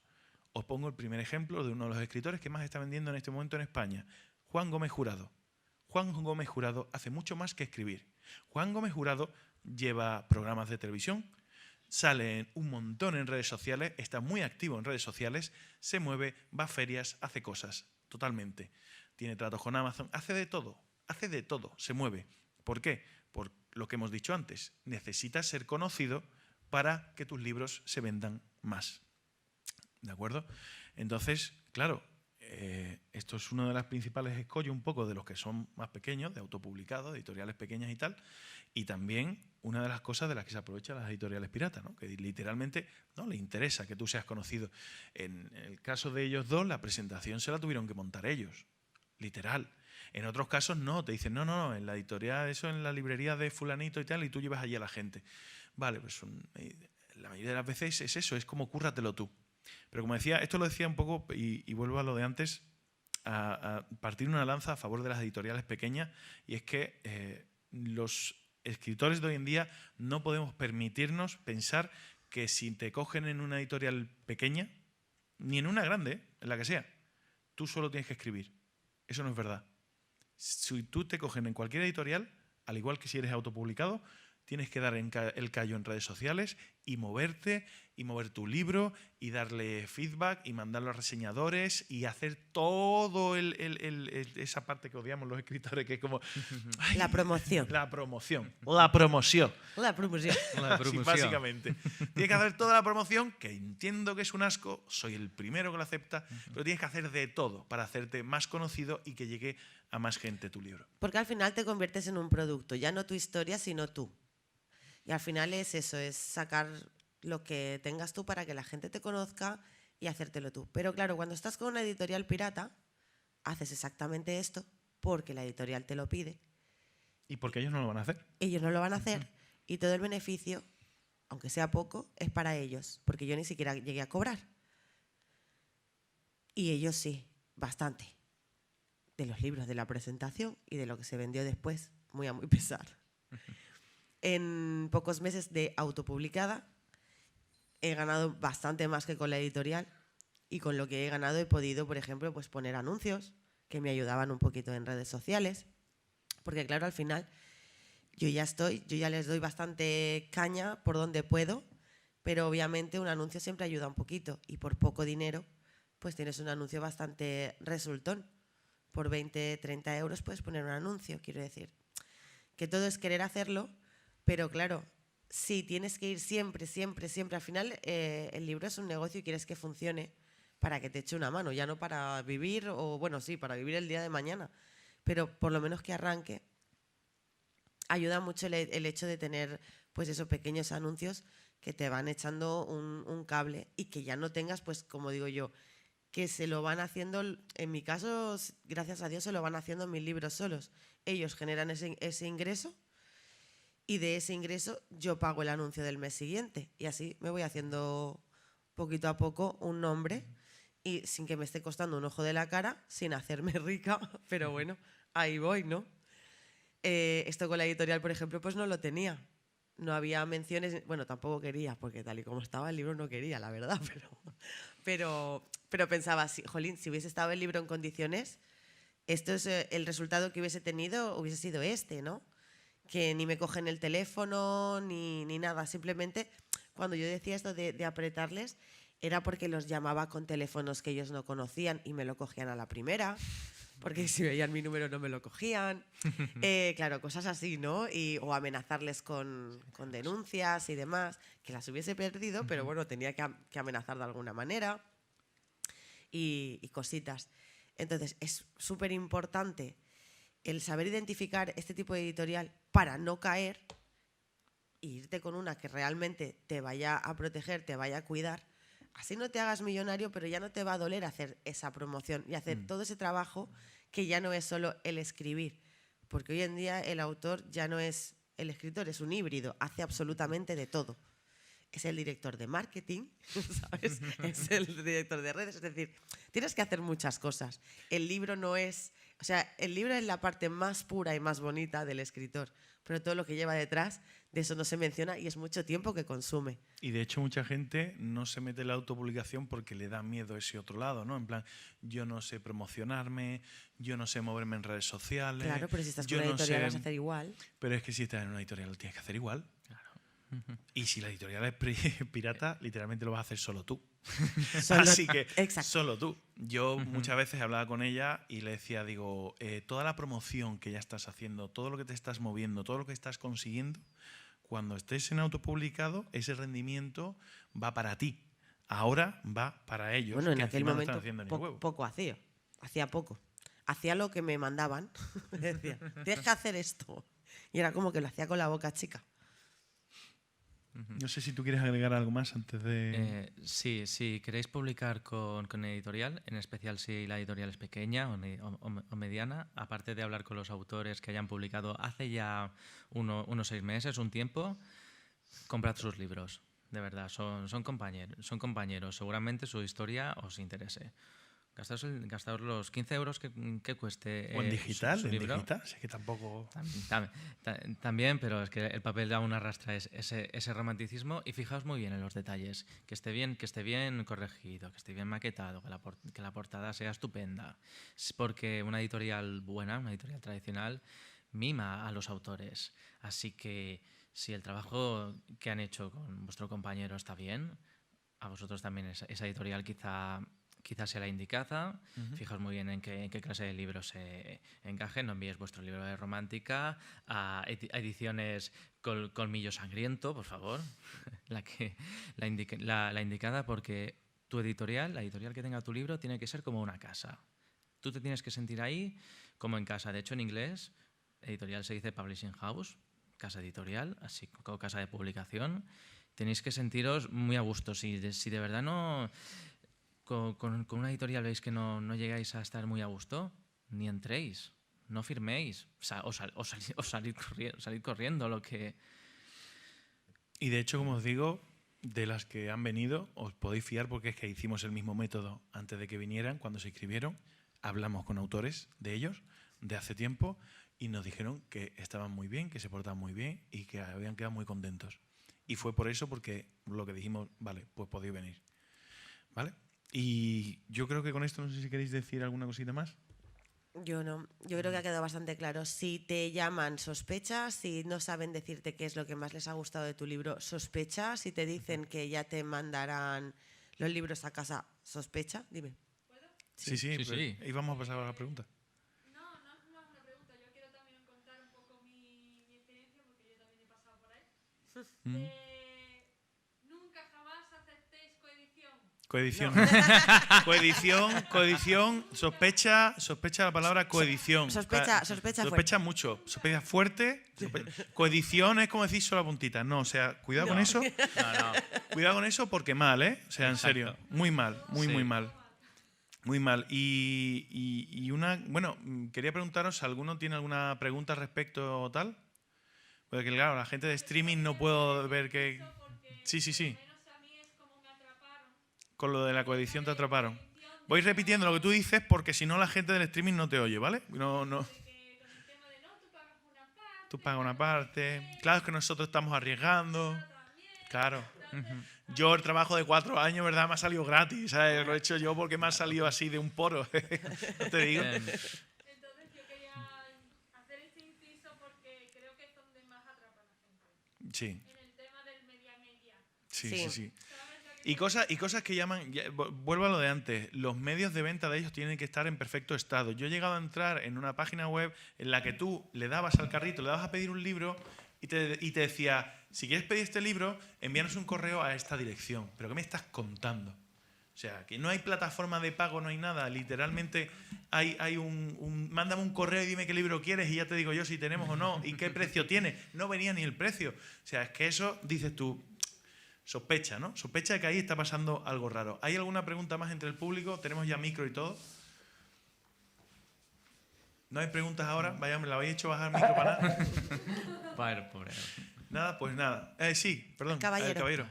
Os pongo el primer ejemplo de uno de los escritores que más está vendiendo en este momento en España, Juan Gómez Jurado. Juan Gómez Jurado hace mucho más que escribir. Juan Gómez Jurado lleva programas de televisión, sale un montón en redes sociales, está muy activo en redes sociales, se mueve, va a ferias, hace cosas, totalmente. Tiene tratos con Amazon, hace de todo, se mueve. ¿Por qué? Por lo que hemos dicho antes, necesitas ser conocido para que tus libros se vendan más. ¿De acuerdo? Entonces, claro, esto es uno de las principales escollos un poco de los que son más pequeños, de autopublicados, editoriales pequeñas y tal, y también una de las cosas de las que se aprovechan las editoriales piratas, ¿no? Que literalmente no le interesa que tú seas conocido. En el caso de ellos dos, la presentación se la tuvieron que montar ellos, literal. En otros casos no, te dicen, no, en la editorial, eso en la librería de fulanito y tal, y tú llevas allí a la gente. Vale, pues la mayoría de las veces es eso, es como cúrratelo tú. Pero como decía, esto lo decía un poco, y vuelvo a lo de antes, a partir una lanza a favor de las editoriales pequeñas, y es que los escritores de hoy en día no podemos permitirnos pensar que si te cogen en una editorial pequeña, ni en una grande, en la que sea, tú solo tienes que escribir. Eso no es verdad. Si tú te cogen en cualquier editorial, al igual que si eres autopublicado, tienes que dar el callo en redes sociales y moverte y mover tu libro y darle feedback y mandarlo a reseñadores y hacer todo esa parte que odiamos los escritores, que es como... ¡ay! La promoción. La promoción. La promoción. La promoción. Sí, básicamente. Tienes que hacer toda la promoción, que entiendo que es un asco, soy el primero que lo acepta, pero tienes que hacer de todo para hacerte más conocido y que llegue a más gente tu libro. Porque al final te conviertes en un producto, ya no tu historia, sino tú. Y al final es eso, es sacar lo que tengas tú para que la gente te conozca y hacértelo tú. Pero claro, cuando estás con una editorial pirata, haces exactamente esto porque la editorial te lo pide. ¿Y porque ellos no lo van a hacer? Ellos no lo van a hacer y todo el beneficio, aunque sea poco, es para ellos, porque yo ni siquiera llegué a cobrar. Y ellos sí, bastante. De los libros, de la presentación y de lo que se vendió después, muy a muy pesar. En pocos meses de autopublicada he ganado bastante más que con la editorial, y con lo que he ganado he podido, por ejemplo, pues poner anuncios que me ayudaban un poquito en redes sociales, porque claro, al final yo ya les doy bastante caña por donde puedo, pero obviamente un anuncio siempre ayuda un poquito, y por poco dinero pues tienes un anuncio bastante resultón. Por 20, 30 euros puedes poner un anuncio, quiero decir. Que todo es querer hacerlo, pero claro, si tienes que ir siempre, al final el libro es un negocio y quieres que funcione para que te eche una mano, ya no para vivir, o bueno, sí, para vivir el día de mañana, pero por lo menos que arranque. Ayuda mucho el hecho de tener pues esos pequeños anuncios que te van echando un cable, y que ya no tengas, pues como digo yo, que se lo van haciendo, en mi caso, gracias a Dios, se lo van haciendo mis libros solos. Ellos generan ese ingreso, y de ese ingreso yo pago el anuncio del mes siguiente, y así me voy haciendo poquito a poco un nombre, y sin que me esté costando un ojo de la cara, sin hacerme rica, pero bueno, ahí voy, ¿no? Esto con la editorial, por ejemplo, pues no lo tenía. No había menciones, bueno, tampoco quería, porque tal y como estaba el libro no quería, la verdad, pero pensaba, jolín, si hubiese estado el libro en condiciones, esto es el resultado que hubiese tenido, hubiese sido este, ¿no? Que ni me cogen el teléfono ni nada, simplemente cuando yo decía esto de apretarles, era porque los llamaba con teléfonos que ellos no conocían y me lo cogían a la primera, porque si veían mi número no me lo cogían. Claro, cosas así, ¿no? O amenazarles con denuncias y demás, que las hubiese perdido, pero bueno, tenía que amenazar de alguna manera, y cositas. Entonces, es súper importante el saber identificar este tipo de editorial para no caer e irte con una que realmente te vaya a proteger, te vaya a cuidar. Así no te hagas millonario, pero ya no te va a doler hacer esa promoción y hacer todo ese trabajo, que ya no es solo el escribir. Porque hoy en día el autor ya no es el escritor, es un híbrido, hace absolutamente de todo. Es el director de marketing, ¿sabes? Es el director de redes, es decir, tienes que hacer muchas cosas. El libro no es, O sea, el libro es la parte más pura y más bonita del escritor, pero todo lo que lleva detrás, de eso no se menciona y es mucho tiempo que consume. Y de hecho mucha gente no se mete en la autopublicación porque le da miedo ese otro lado, ¿no? En plan, yo no sé promocionarme, yo no sé moverme en redes sociales. Claro, pero si estás con yo una no editorial sé- vas a hacer igual. Pero es que si estás en una editorial lo tienes que hacer igual. Claro. Y si la editorial es pirata, literalmente lo vas a hacer solo tú. Solo- Así que Exacto. solo tú. Yo muchas veces hablaba con ella y le decía, digo, toda la promoción que ya estás haciendo, todo lo que te estás moviendo, todo lo que estás consiguiendo, cuando estés en autopublicado, ese rendimiento va para ti. Ahora va para ellos, Bueno, en que aquel encima no momento están haciendo ni huevo. poco hacía. Hacía poco. Hacía lo que me mandaban. Decía, tienes que hacer esto. Y era como que lo hacía con la boca chica. No sé si tú quieres agregar algo más antes de... Sí, si queréis publicar con editorial, en especial si la editorial es pequeña o mediana, aparte de hablar con los autores que hayan publicado hace ya unos 6 meses, un tiempo, comprad sus libros. De verdad, son compañeros. Seguramente su historia os interese. Gastaos los 15 euros que cueste O en digital, su libro. es que tampoco... También, pero es que el papel aún arrastra ese romanticismo y fijaos muy bien en los detalles, que esté bien corregido, que esté bien maquetado, que la portada sea estupenda, es porque una editorial buena, una editorial tradicional, mima a los autores, así que si el trabajo que han hecho con vuestro compañero está bien, a vosotros también esa editorial quizás sea la indicada. Fijaos muy bien en qué clase de libros se encaje. No enviéis vuestro libro de romántica a ediciones Colmillo Sangriento, por favor. La indicada, porque la editorial que tenga tu libro, tiene que ser como una casa. Tú te tienes que sentir ahí como en casa. De hecho, en inglés, editorial se dice publishing house, casa editorial, así como casa de publicación. Tenéis que sentiros muy a gusto. Si de verdad no... Con una editorial veis que no llegáis a estar muy a gusto, ni entréis, no firméis, o salid corriendo, lo que... Y de hecho, como os digo, de las que han venido, os podéis fiar porque es que hicimos el mismo método antes de que vinieran, cuando se inscribieron. Hablamos con autores de ellos de hace tiempo y nos dijeron que estaban muy bien, que se portaban muy bien y que habían quedado muy contentos. Y fue por eso, porque lo que dijimos, vale, pues podéis venir. ¿Vale? Y yo creo que con esto, no sé si queréis decir alguna cosita más. Yo no. Yo creo que ha quedado bastante claro. Si te llaman, sospecha. Si no saben decirte qué es lo que más les ha gustado de tu libro, sospecha. Si te dicen que ya te mandarán los libros a casa, sospecha. Dime. Sí, Sí. pues, y vamos a pasar a la pregunta. No es una pregunta. Yo quiero también contar un poco mi experiencia porque yo también he pasado por ahí. Nunca jamás aceptéis coedición. Coedición, sospecha la palabra coedición. Sospecha Sospecha mucho, sospecha fuerte. Coedición es como decir solo puntita. No, o sea, cuidado con eso. No. Cuidado con eso porque mal, ¿eh? O sea, en serio, Exacto. muy mal, muy Sí. mal. Muy mal. Y bueno, quería preguntaros si alguno tiene alguna pregunta respecto o tal. Porque claro, la gente de streaming no puedo ver que... Sí. Menos a mí es como me atraparon. Con lo de la coedición te atraparon. Voy repitiendo lo que tú dices porque si no la gente del streaming no te oye, ¿vale? No. Que con el tema de no, tú pagas una parte. Tú pagas una parte. Claro, es que nosotros estamos arriesgando. Claro. Yo el trabajo de 4 años, ¿verdad? Me ha salido gratis, ¿sabes? Lo he hecho yo porque me ha salido así de un poro. No te digo. Entonces yo quería hacer este inciso porque creo que es donde más atrapa la gente. Sí, En el tema del media. sí. Sí. ¿Sabes lo que Y cosas que llaman, vuelvo a lo de antes, los medios de venta de ellos tienen que estar en perfecto estado. Yo he llegado a entrar en una página web en la que tú le dabas al carrito, le dabas a pedir un libro y te decía, si quieres pedir este libro, envíanos un correo a esta dirección. ¿Pero qué me estás contando? O sea, que no hay plataforma de pago, no hay nada. Literalmente hay mándame un correo y dime qué libro quieres y ya te digo yo si tenemos o no y qué precio tiene. No venía ni el precio. O sea, es que eso, dices tú, sospecha, ¿no? Sospecha de que ahí está pasando algo raro. ¿Hay alguna pregunta más entre el público? Tenemos ya micro y todo. ¿No hay preguntas ahora? Vaya, me la habéis hecho bajar micro para nada. Pobre. Nada, pues nada. Sí, perdón. Caballero. Caballero.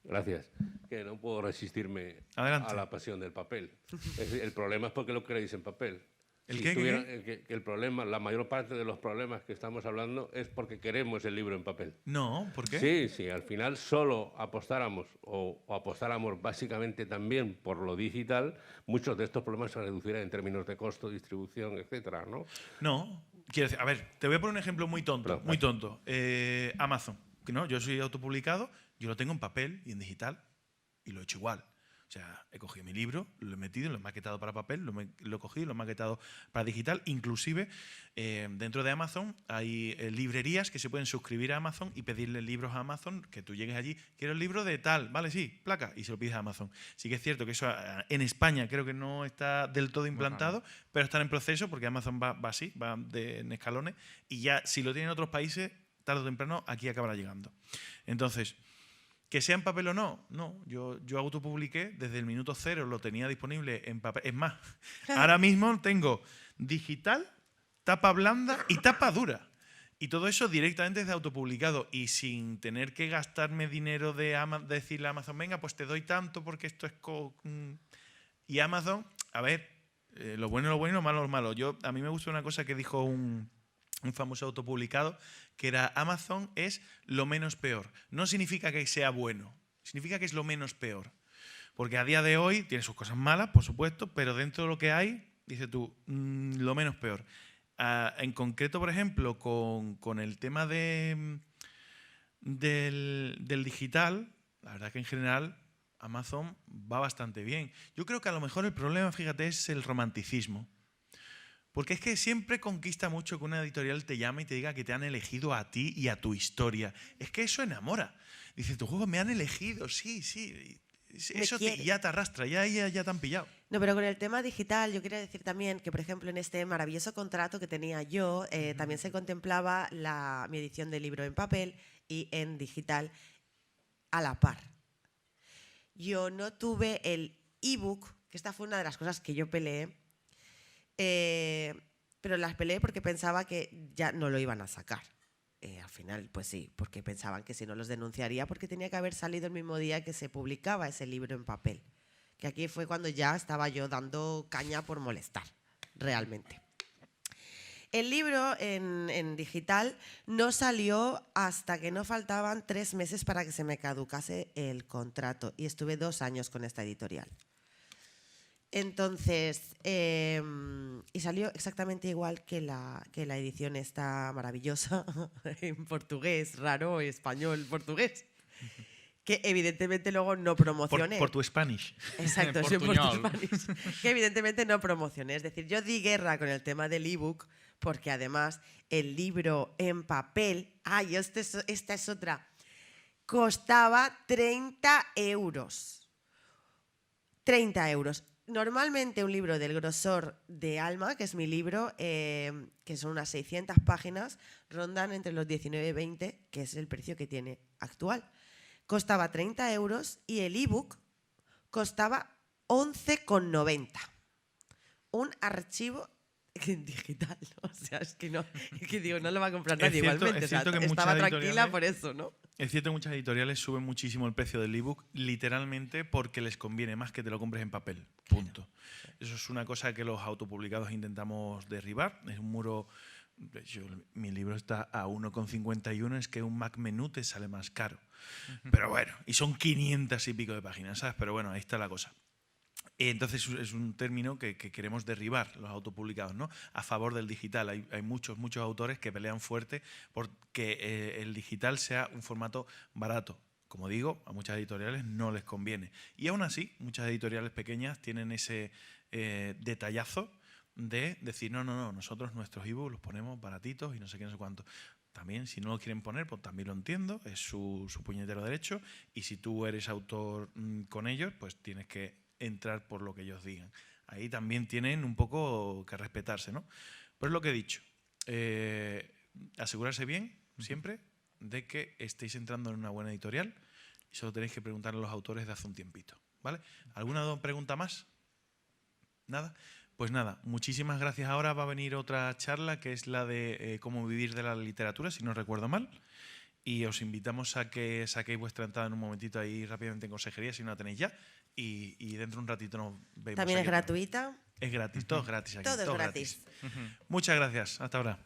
Gracias. que no puedo resistirme Adelante. a la pasión del papel. Es decir, el problema es porque lo queréis en papel. ¿El Si qué? que el problema, la mayor parte de los problemas que estamos hablando es porque queremos el libro en papel. No, ¿por qué? Sí, sí, al final solo apostáramos o apostáramos básicamente también por lo digital, muchos de estos problemas se reducirían en términos de costo, distribución, etcétera, ¿no? No, quiero decir, a ver, te voy a poner un ejemplo muy tonto, Perdón, muy tonto. Amazon, que no, yo soy autopublicado, yo lo tengo en papel y en digital y lo he hecho igual. O sea, he cogido mi libro, lo he metido, lo he maquetado para papel, lo he cogido, lo he maquetado para digital. Inclusive, dentro de Amazon hay librerías que se pueden suscribir a Amazon y pedirle libros a Amazon, que tú llegues allí, quiero el libro de tal, vale, sí, placa, y se lo pides a Amazon. Sí que es cierto que eso en España creo que no está del todo implantado, pero está en proceso porque Amazon va así, va en escalones, y ya si lo tienen otros países, tarde o temprano aquí acabará llegando. Entonces, ¿que sea en papel o no? No, yo autopubliqué desde el minuto cero, lo tenía disponible en papel. Es más, ahora mismo tengo digital, tapa blanda y tapa dura. Y todo eso directamente desde autopublicado y sin tener que gastarme dinero de decirle a Amazon, venga, pues te doy tanto porque esto es... Y Amazon, a ver, lo bueno es lo bueno y lo malo es lo malo. A mí me gusta una cosa que dijo un famoso autopublicado, que era Amazon es lo menos peor. No significa que sea bueno, significa que es lo menos peor. Porque a día de hoy tiene sus cosas malas, por supuesto, pero dentro de lo que hay, dice tú, lo menos peor. En concreto, por ejemplo, con el tema del digital, la verdad que en general Amazon va bastante bien. Yo creo que a lo mejor el problema, fíjate, es el romanticismo. Porque es que siempre conquista mucho que una editorial te llame y te diga que te han elegido a ti y a tu historia. Es que eso enamora. Dice, tu juego me han elegido, sí, sí. Eso ya te arrastra, ya te han pillado. No, pero con el tema digital yo quería decir también que, por ejemplo, en este maravilloso contrato que tenía yo, también se contemplaba mi edición del libro en papel y en digital a la par. Yo no tuve el ebook, que esta fue una de las cosas que yo peleé, pero las peleé porque pensaba que ya no lo iban a sacar. Al final, pues sí, porque pensaban que si no los denunciaría, porque tenía que haber salido el mismo día que se publicaba ese libro en papel. Que aquí fue cuando ya estaba yo dando caña por molestar, realmente. El libro en digital no salió hasta que no faltaban 3 meses para que se me caducase el contrato y estuve 2 años con esta editorial. Entonces, y salió exactamente igual que la edición esta maravillosa en portugués, raro, español, portugués, que evidentemente luego no promocioné. Por tu Spanish. Exacto, soy por tu Spanish. Que evidentemente no promocioné. Es decir, yo di guerra con el tema del ebook porque además el libro en papel, esta es otra, costaba 30 euros. 30 euros. Normalmente un libro del grosor de Alma, que es mi libro, que son unas 600 páginas, rondan entre los 19 y 20, que es el precio que tiene actual. Costaba 30 euros y el ebook costaba 11,90. Un archivo digital. O sea, es que digo, no lo va a comprar nadie igualmente. O sea, estaba tranquila por eso, ¿no? Es cierto que muchas editoriales suben muchísimo el precio del ebook literalmente porque les conviene más que te lo compres en papel. Punto. Eso es una cosa que los autopublicados intentamos derribar. Es un muro... mi libro está a 1,51, es que un Mac Menú te sale más caro. Pero bueno, y son 500 y pico de páginas, ¿sabes? Pero bueno, ahí está la cosa. Entonces es un término que queremos derribar los autopublicados, ¿no? A favor del digital. Hay muchos autores que pelean fuerte porque el digital sea un formato barato. Como digo, a muchas editoriales no les conviene. Y aún así, muchas editoriales pequeñas tienen ese detallazo de decir, no, nosotros nuestros ebooks los ponemos baratitos y no sé qué, no sé cuánto. También, si no lo quieren poner, pues también lo entiendo, es su puñetero derecho. Y si tú eres autor con ellos, pues tienes que entrar por lo que ellos digan. Ahí también tienen un poco que respetarse, ¿no? Pues lo que he dicho, asegurarse bien, siempre, de que estéis entrando en una buena editorial y solo tenéis que preguntar a los autores de hace un tiempito, ¿vale? ¿Alguna pregunta más? ¿Nada? Pues nada, muchísimas gracias. Ahora va a venir otra charla que es la de cómo vivir de la literatura, si no recuerdo mal. y os invitamos a que saquéis vuestra entrada en un momentito ahí rápidamente en consejería, si no la tenéis ya, y dentro de un ratito nos vemos. También es aquí otra vez. gratuita. Es gratis, todo es gratis aquí. Todo es todo gratis. Muchas gracias, hasta ahora.